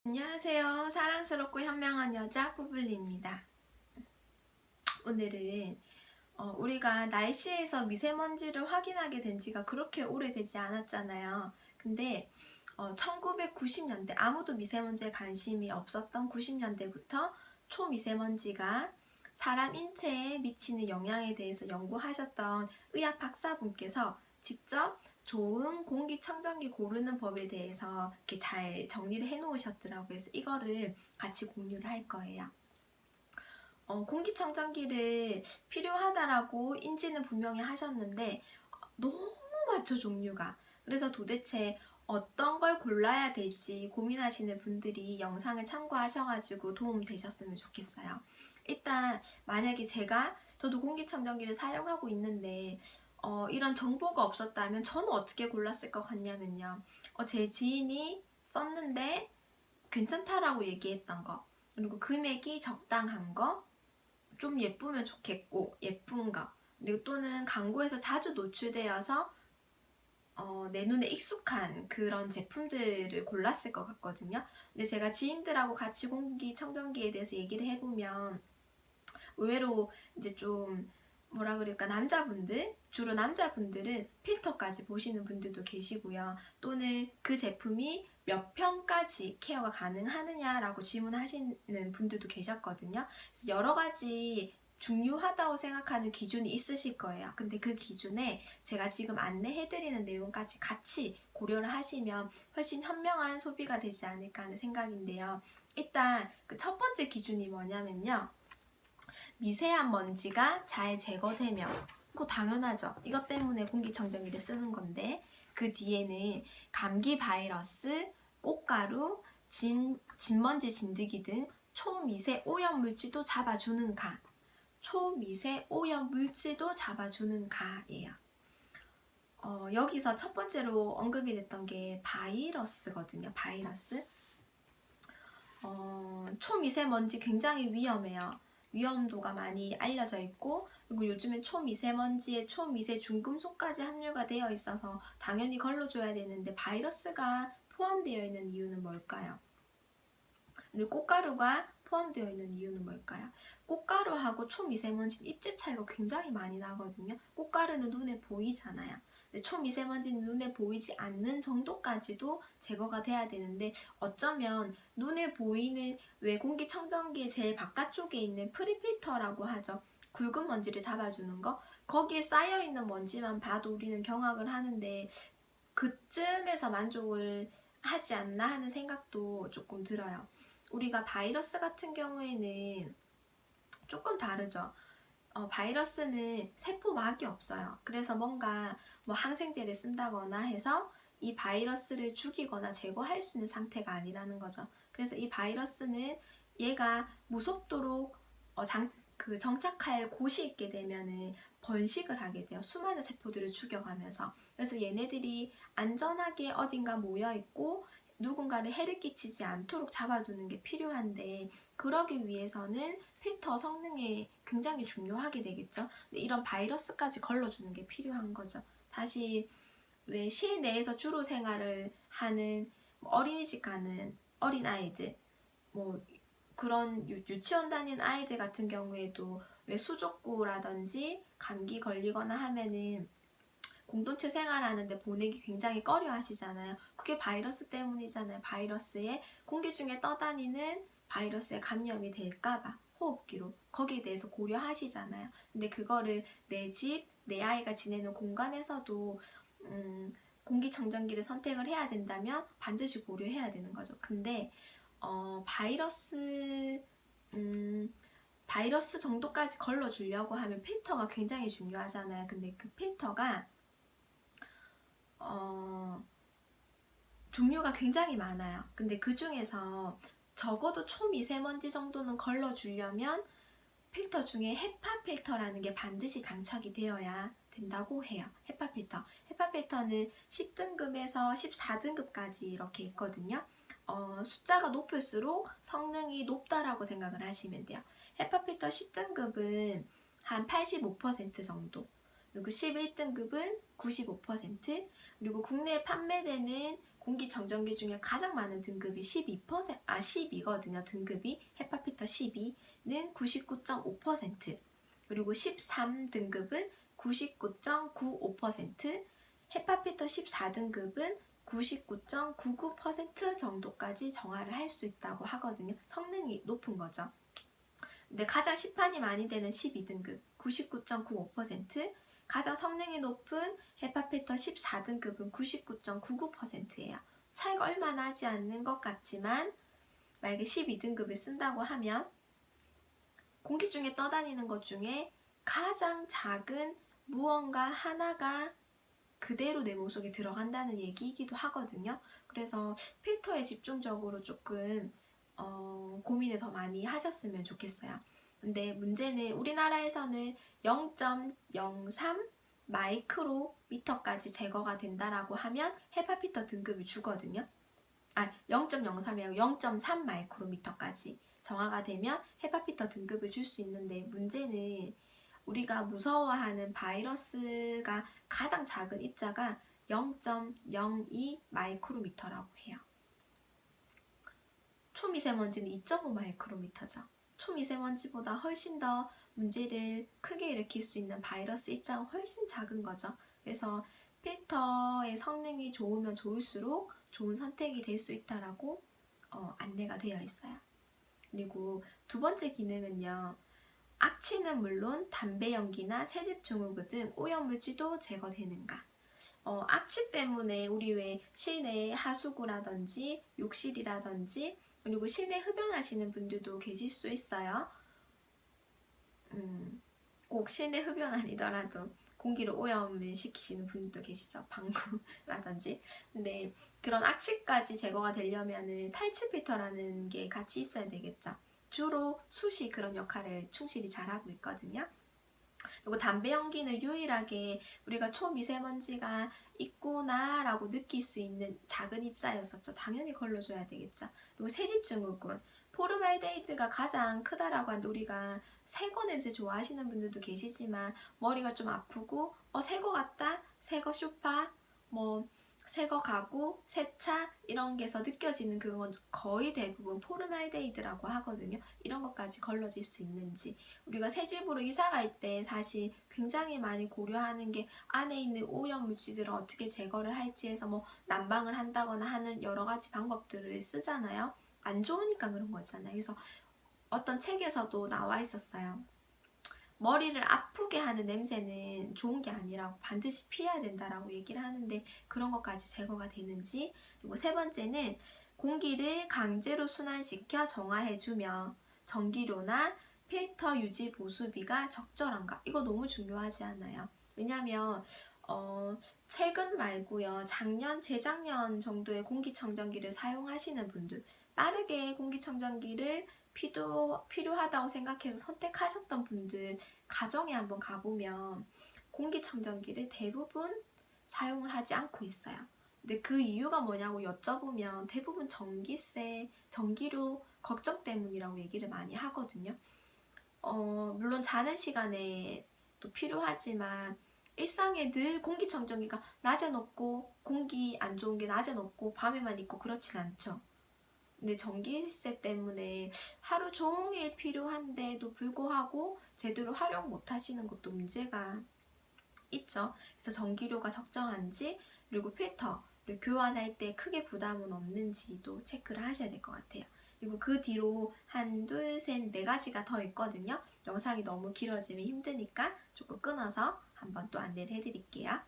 안녕하세요. 사랑스럽고 현명한 여자 뿌블리입니다. 오늘은 우리가 날씨에서 미세먼지를 확인하게 된 지가 그렇게 오래되지 않았잖아요. 근데 1990년대 아무도 미세먼지에 관심이 없었던 90년대부터 초미세먼지가 사람 인체에 미치는 영향에 대해서 연구하셨던 의학 박사분께서 직접 좋은 공기청정기 고르는 법에 대해서 이렇게 잘 정리를 해 놓으셨더라고요. 그래서 이거를 같이 공유를 할 거예요. 공기청정기를 필요하다라고 인지는 분명히 하셨는데 너무 많죠, 종류가. 그래서 도대체 어떤 걸 골라야 될지 고민하시는 분들이 영상을 참고하셔가지고 도움 되셨으면 좋겠어요. 일단 만약에 저도 공기청정기를 사용하고 있는데 이런 정보가 없었다면 저는 어떻게 골랐을 것 같냐면요. 제 지인이 썼는데 괜찮다라고 얘기했던 거, 그리고 금액이 적당한 거, 좀 예쁘면 좋겠고 예쁜 거, 그리고 또는 광고에서 자주 노출되어서 내 눈에 익숙한 그런 제품들을 골랐을 것 같거든요. 근데 제가 지인들하고 같이 공기청정기에 대해서 얘기를 해보면 의외로 이제 좀 뭐라 그럴까, 주로 남자분들은 필터까지 보시는 분들도 계시고요. 또는 그 제품이 몇 평까지 케어가 가능하느냐라고 질문하시는 분들도 계셨거든요. 그래서 여러 가지 중요하다고 생각하는 기준이 있으실 거예요. 근데 그 기준에 제가 지금 안내해드리는 내용까지 같이 고려를 하시면 훨씬 현명한 소비가 되지 않을까 하는 생각인데요. 일단 그 첫 번째 기준이 뭐냐면요. 미세한 먼지가 잘 제거되며, 그거 당연하죠. 이것 때문에 공기청정기를 쓰는 건데, 그 뒤에는 감기 바이러스, 꽃가루, 진먼지 진드기 등 초미세 오염 물질도 잡아주는가. 초미세 오염 물질도 잡아주는가예요. 여기서 첫 번째로 언급이 됐던 게 바이러스거든요. 바이러스. 초미세먼지 굉장히 위험해요. 위험도가 많이 알려져 있고, 그리고 요즘엔 초미세먼지에 초미세 중금속까지 함유가 되어 있어서 당연히 걸러줘야 되는데 바이러스가 포함되어 있는 이유는 뭘까요? 그리고 꽃가루가 포함되어 있는 이유는 뭘까요? 꽃가루하고 초미세먼지는 입체 차이가 굉장히 많이 나거든요. 꽃가루는 눈에 보이잖아요. 근데 초미세먼지는 눈에 보이지 않는 정도까지도 제거가 돼야 되는데, 어쩌면 눈에 보이는 공기청정기의 제일 바깥쪽에 있는 프리필터라고 하죠. 굵은 먼지를 잡아주는 거, 거기에 쌓여있는 먼지만 봐도 우리는 경악을 하는데 그쯤에서 만족을 하지 않나 하는 생각도 조금 들어요. 우리가 바이러스 같은 경우에는 조금 다르죠. 바이러스는 세포막이 없어요. 그래서 뭔가 항생제를 쓴다거나 해서 이 바이러스를 죽이거나 제거할 수 있는 상태가 아니라는 거죠. 그래서 이 바이러스는 얘가 무섭도록 정착할 곳이 있게 되면은 번식을 하게 돼요. 수많은 세포들을 죽여가면서. 그래서 얘네들이 안전하게 어딘가 모여있고 누군가를 해를 끼치지 않도록 잡아두는 게 필요한데, 그러기 위해서는 필터 성능이 굉장히 중요하게 되겠죠. 근데 이런 바이러스까지 걸러주는 게 필요한 거죠. 사실 왜 실내에서 주로 생활을 하는 어린이집 가는 어린아이들, 그런 유치원 다니는 아이들 같은 경우에도 왜 수족구라든지 감기 걸리거나 하면은 공동체 생활하는데 보내기 굉장히 꺼려 하시잖아요. 그게 바이러스 때문이잖아요. 바이러스에 공기 중에 떠다니는 바이러스에 감염이 될까봐 호흡기로 거기에 대해서 고려하시잖아요. 근데 그거를 내 집, 내 아이가 지내는 공간에서도 공기청정기를 선택을 해야 된다면 반드시 고려해야 되는 거죠. 근데 바이러스 정도까지 걸러주려고 하면 필터가 굉장히 중요하잖아요. 근데 그 필터가 종류가 굉장히 많아요. 근데 그 중에서 적어도 초미세먼지 정도는 걸러주려면 필터 중에 헤파 필터라는 게 반드시 장착이 되어야 된다고 해요. 헤파 필터. 헤파 필터는 10등급에서 14등급까지 이렇게 있거든요. 숫자가 높을수록 성능이 높다라고 생각을 하시면 돼요. 헤파 필터 10등급은 한 85% 정도, 그리고 11등급은 95%, 그리고 국내에 판매되는 공기청정기 중에 가장 많은 등급이 12거든요. 등급이 헤파피터 12는 99.5%, 그리고 13등급은 99.95%, 헤파피터 14등급은 99.99% 정도까지 정화를 할 수 있다고 하거든요. 성능이 높은 거죠. 근데 가장 시판이 많이 되는 12등급 99.95%, 가장 성능이 높은 헤파피터 14등급은 99.99%예요. 차이가 얼마 나지 않는 것 같지만 만약에 12등급을 쓴다고 하면 공기 중에 떠다니는 것 중에 가장 작은 무언가 하나가 그대로 내 몸속에 들어간다는 얘기이기도 하거든요. 그래서 필터에 집중적으로 조금 고민을 더 많이 하셨으면 좋겠어요. 근데 문제는 우리나라에서는 0.03 마이크로미터까지 제거가 된다라고 하면 헤파피터 등급이 주거든요. 0.03이라고 0.3 마이크로미터까지 정화가 되면 헤파피터 등급을 줄 수 있는데, 문제는 우리가 무서워하는 바이러스가 가장 작은 입자가 0.02 마이크로미터라고 해요. 초미세먼지는 2.5 마이크로미터죠. 초미세먼지보다 훨씬 더 문제를 크게 일으킬 수 있는 바이러스 입자가 훨씬 작은 거죠. 그래서 필터의 성능이 좋으면 좋을수록 좋은 선택이 될 수 있다라고 안내가 되어 있어요. 그리고 두 번째 기능은요, 악취는 물론 담배 연기나 새집 증후군 등 오염물질도 제거되는가. 악취 때문에 우리 왜 실내 하수구라든지 욕실이라든지 그리고 실내 흡연하시는 분들도 계실 수 있어요. 꼭 실내 흡연 아니더라도 공기를 오염을 시키시는 분들도 계시죠. 방구라든지. 근데 그런 악취까지 제거가 되려면은 탈취 필터라는 게 같이 있어야 되겠죠. 주로 숯이 그런 역할을 충실히 잘하고 있거든요. 그리고 담배 연기는 유일하게 우리가 초미세먼지가 있구나 라고 느낄 수 있는 작은 입자였었죠. 당연히 걸러줘야 되겠죠. 그리고 새집 증후군, 포름알데히드가 가장 크다라고 하는데, 우리가 새거 냄새 좋아하시는 분들도 계시지만 머리가 좀 아프고 새거 같다, 새거 쇼파, 새거 가구, 세차 이런 게서 느껴지는 그건 거의 대부분 포름알데히드라고 하거든요. 이런 것까지 걸러질 수 있는지, 우리가 새 집으로 이사 갈 때 사실 굉장히 많이 고려하는 게 안에 있는 오염 물질들을 어떻게 제거를 할지 해서 난방을 한다거나 하는 여러 가지 방법들을 쓰잖아요. 안 좋으니까 그런 거잖아요. 그래서 어떤 책에서도 나와 있었어요. 머리를 아프게 하는 냄새는 좋은 게 아니라고, 반드시 피해야 된다라고 얘기를 하는데 그런 것까지 제거가 되는지. 그리고 세 번째는 공기를 강제로 순환시켜 정화해주며 전기료나 필터 유지 보수비가 적절한가. 이거 너무 중요하지 않아요? 왜냐면 최근 말고요, 작년, 재작년 정도에 공기청정기를 사용하시는 분들, 빠르게 공기청정기를 필요하다고 생각해서 선택하셨던 분들 가정에 한번 가보면 공기청정기를 대부분 사용을 하지 않고 있어요. 근데 그 이유가 뭐냐고 여쭤보면 대부분 전기세, 전기료 걱정 때문이라고 얘기를 많이 하거든요. 물론 자는 시간에 또 필요하지만 일상에 늘 공기청정기가 낮에 넣고 공기 안 좋은 게 낮에 넣고 밤에만 있고 그렇진 않죠. 근데 전기세 때문에 하루 종일 필요한데도 불구하고 제대로 활용 못 하시는 것도 문제가 있죠. 그래서 전기료가 적정한지, 그리고 필터를 교환할 때 크게 부담은 없는지도 체크를 하셔야 될 것 같아요. 그리고 그 뒤로 한, 둘, 셋, 네 가지가 더 있거든요. 영상이 너무 길어지면 힘드니까 조금 끊어서 한번 또 안내를 해드릴게요.